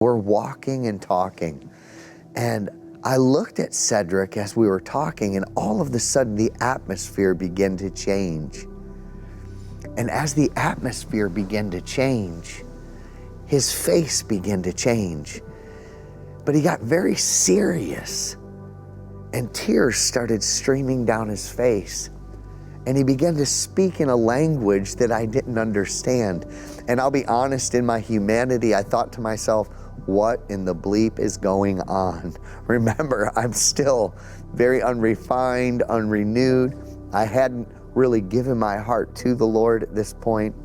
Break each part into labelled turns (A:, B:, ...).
A: We're walking and talking. And I looked at Cedric as we were talking, and all of a sudden the atmosphere began to change. And as the atmosphere began to change, his face began to change. But he got very serious, and tears started streaming down his face. And he began to speak in a language that I didn't understand. And I'll be honest, in my humanity, I thought to myself, what in the bleep is going on? Remember, I'm still very unrefined, unrenewed. I hadn't really given my heart to the Lord at this point.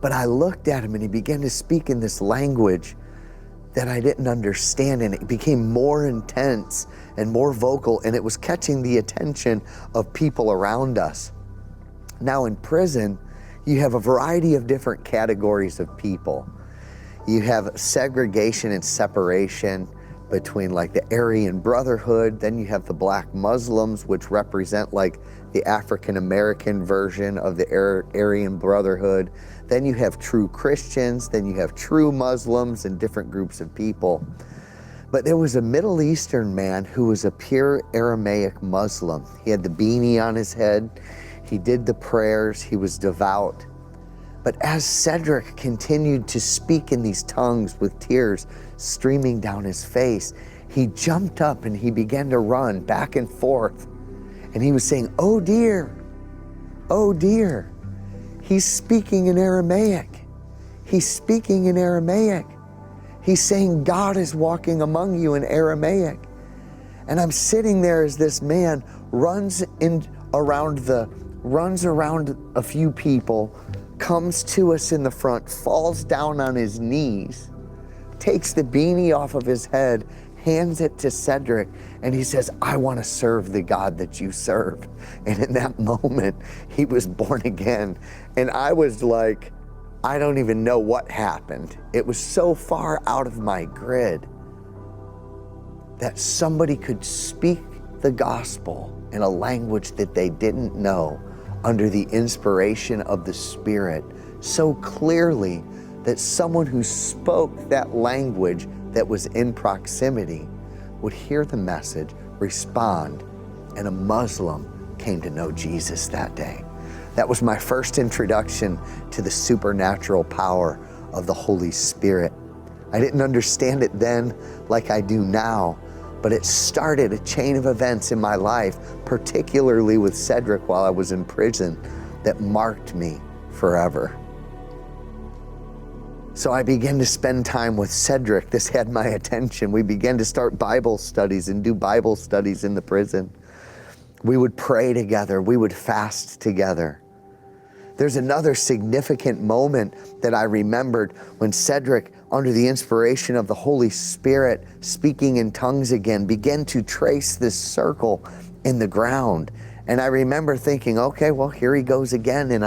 A: But I looked at him and he began to speak in this language that I didn't understand, and it became more intense and more vocal, and it was catching the attention of people around us. Now in prison, you have a variety of different categories of people. You have segregation and separation between like the Aryan Brotherhood, then you have the Black Muslims, which represent like the African American version of the Aryan Brotherhood. Then you have true Christians, then you have true Muslims and different groups of people. But there was a Middle Eastern man who was a pure Aramaic Muslim. He had the beanie on his head, he did the prayers, he was devout. But as Cedric continued to speak in these tongues with tears streaming down his face, he jumped up and he began to run back and forth. And he was saying, "Oh dear, oh dear." He's speaking in Aramaic. He's speaking in Aramaic. He's saying, God is walking among you in Aramaic. And I'm sitting there as this man runs around a few people, comes to us in the front, falls down on his knees, takes the beanie off of his head, hands it to Cedric, and he says, "I want to serve the God that you serve." And in that moment, he was born again. And I was like, I don't even know what happened. It was so far out of my grid that somebody could speak the gospel in a language that they didn't know under the inspiration of the Spirit so clearly that someone who spoke that language that was in proximity would hear the message, respond, and a Muslim came to know Jesus that day. That was my first introduction to the supernatural power of the Holy Spirit. I didn't understand it then like I do now, but it started a chain of events in my life, particularly with Cedric while I was in prison, that marked me forever. So I began to spend time with Cedric. This had my attention. We began to start Bible studies and do Bible studies in the prison. We would pray together. We would fast together. There's another significant moment that I remembered when Cedric, under the inspiration of the Holy Spirit, speaking in tongues again, began to trace this circle in the ground. And I remember thinking, okay, well, here he goes again. And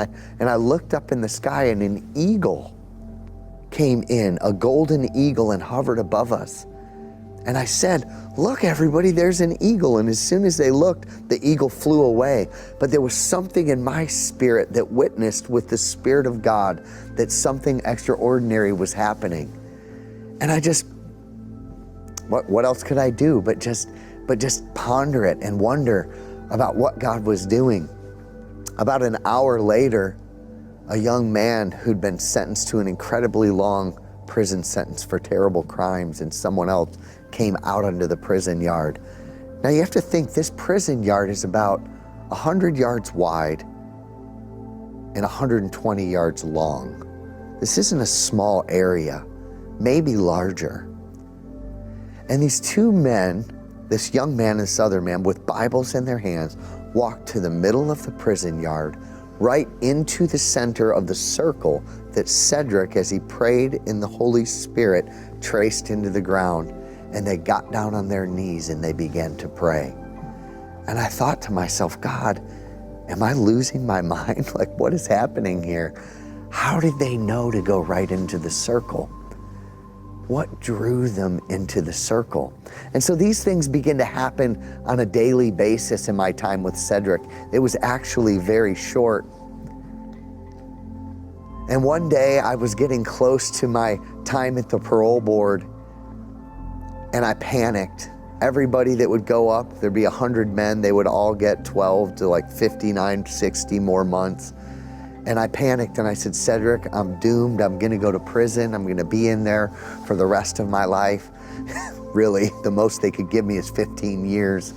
A: I looked up in the sky, and an eagle came in, a golden eagle, and hovered above us. And I said, "Look, everybody, there's an eagle." And as soon as they looked, the eagle flew away. But there was something in my spirit that witnessed with the Spirit of God that something extraordinary was happening. And I just, what else could I do but just ponder it and wonder about what God was doing. About an hour later, a young man who'd been sentenced to an incredibly long prison sentence for terrible crimes, and someone else came out onto the prison yard. Now you have to think, this prison yard is about 100 yards wide and 120 yards long. This isn't a small area, maybe larger. And these two men, this young man and this other man, with Bibles in their hands, walked to the middle of the prison yard, right into the center of the circle that Cedric, as he prayed in the Holy Spirit, traced into the ground. And they got down on their knees and they began to pray. And I thought to myself, God, am I losing my mind? Like, what is happening here? How did they know to go right into the circle? What drew them into the circle? And so these things begin to happen on a daily basis in my time with Cedric. It was actually very short. And one day I was getting close to my time at the parole board, and I panicked. Everybody that would go up, there'd be 100 men, they would all get 12 to like 59, 60 more months. And I panicked and I said, Cedric, I'm doomed. I'm gonna go to prison. I'm gonna be in there for the rest of my life. Really, the most they could give me is 15 years.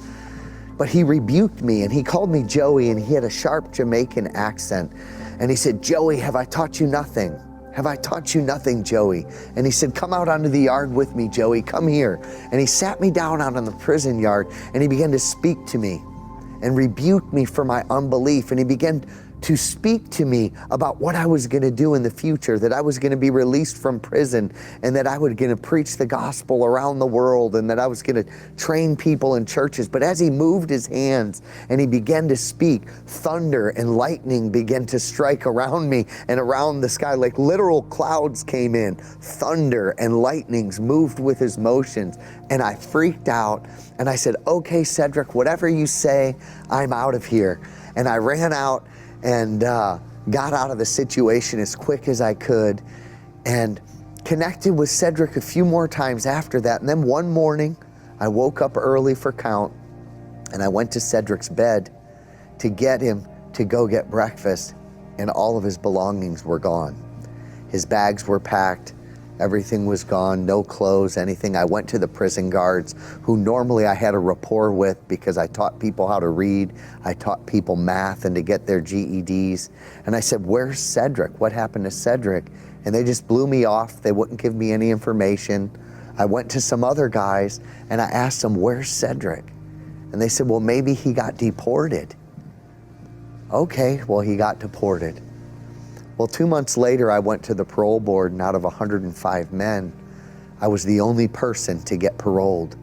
A: But he rebuked me and he called me Joey, and he had a sharp Jamaican accent. And he said, Joey, have I taught you nothing? Have I taught you nothing, Joey? And he said, come out onto the yard with me, Joey, come here. And he sat me down out on the prison yard, and he began to speak to me and rebuke me for my unbelief. And he began to speak to me about what I was gonna do in the future, that I was gonna be released from prison, and that I was gonna preach the gospel around the world, and that I was gonna train people in churches. But as he moved his hands and he began to speak, thunder and lightning began to strike around me and around the sky, like literal clouds came in. Thunder and lightnings moved with his motions, and I freaked out, and I said, okay, Cedric, whatever you say, I'm out of here. And I ran out and got out of the situation as quick as I could, and connected with Cedric a few more times after that. And then one morning, I woke up early for count, and I went to Cedric's bed to get him to go get breakfast, and all of his belongings were gone. His bags were packed, everything was gone, no clothes, anything. I went to the prison guards, who normally I had a rapport with because I taught people how to read, I taught people math and to get their GEDs. And I said, where's Cedric? What happened to Cedric? And they just blew me off. They wouldn't give me any information. I went to some other guys and I asked them, where's Cedric? And they said, well, maybe he got deported. Okay, well, he got deported. Well, 2 months later, I went to the parole board, and out of 105 men, I was the only person to get paroled.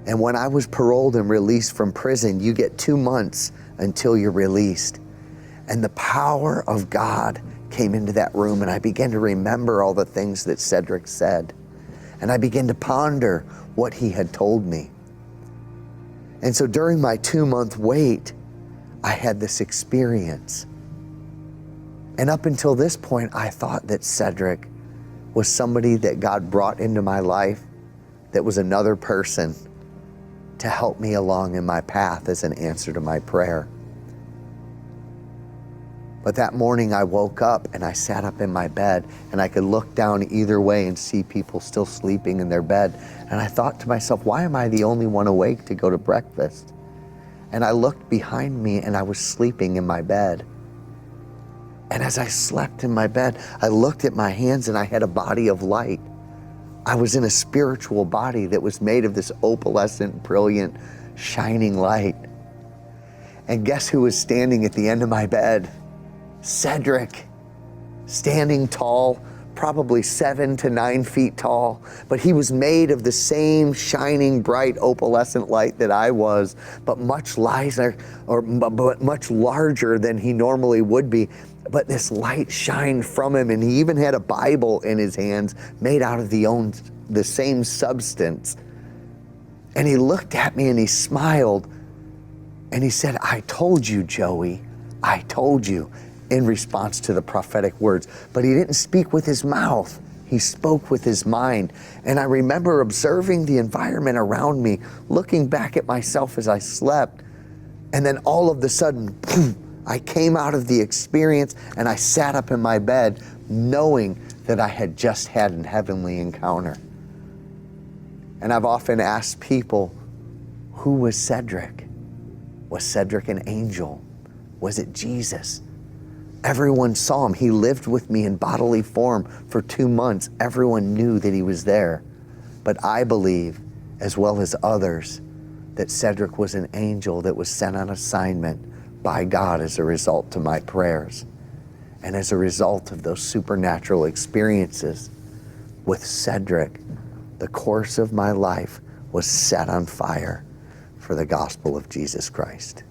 A: And when I was paroled and released from prison, you get 2 months until you're released. And the power of God came into that room, and I began to remember all the things that Cedric said. And I began to ponder what he had told me. And so during my 2-month wait, I had this experience. And up until this point, I thought that Cedric was somebody that God brought into my life that was another person to help me along in my path as an answer to my prayer. But that morning I woke up and I sat up in my bed, and I could look down either way and see people still sleeping in their bed. And I thought to myself, why am I the only one awake to go to breakfast? And I looked behind me and I was sleeping in my bed. And as I slept in my bed, I looked at my hands and I had a body of light. I was in a spiritual body that was made of this opalescent, brilliant, shining light. And guess who was standing at the end of my bed? Cedric, standing tall, probably 7 to 9 feet tall, but he was made of the same shining, bright, opalescent light that I was, but much lighter, but much larger than he normally would be. But this light shined from him, and he even had a Bible in his hands made out of the same substance. And he looked at me and he smiled, and he said, I told you, Joey, I told you, in response to the prophetic words. But he didn't speak with his mouth. He spoke with his mind. And I remember observing the environment around me, looking back at myself as I slept. And then all of a sudden, boom, I came out of the experience and I sat up in my bed knowing that I had just had a heavenly encounter. And I've often asked people, who was Cedric? Was Cedric an angel? Was it Jesus? Everyone saw him. He lived with me in bodily form for 2 months. Everyone knew that he was there. But I believe, as well as others, that Cedric was an angel that was sent on assignment by God as a result to my prayers. And as a result of those supernatural experiences with Cedric, the course of my life was set on fire for the gospel of Jesus Christ.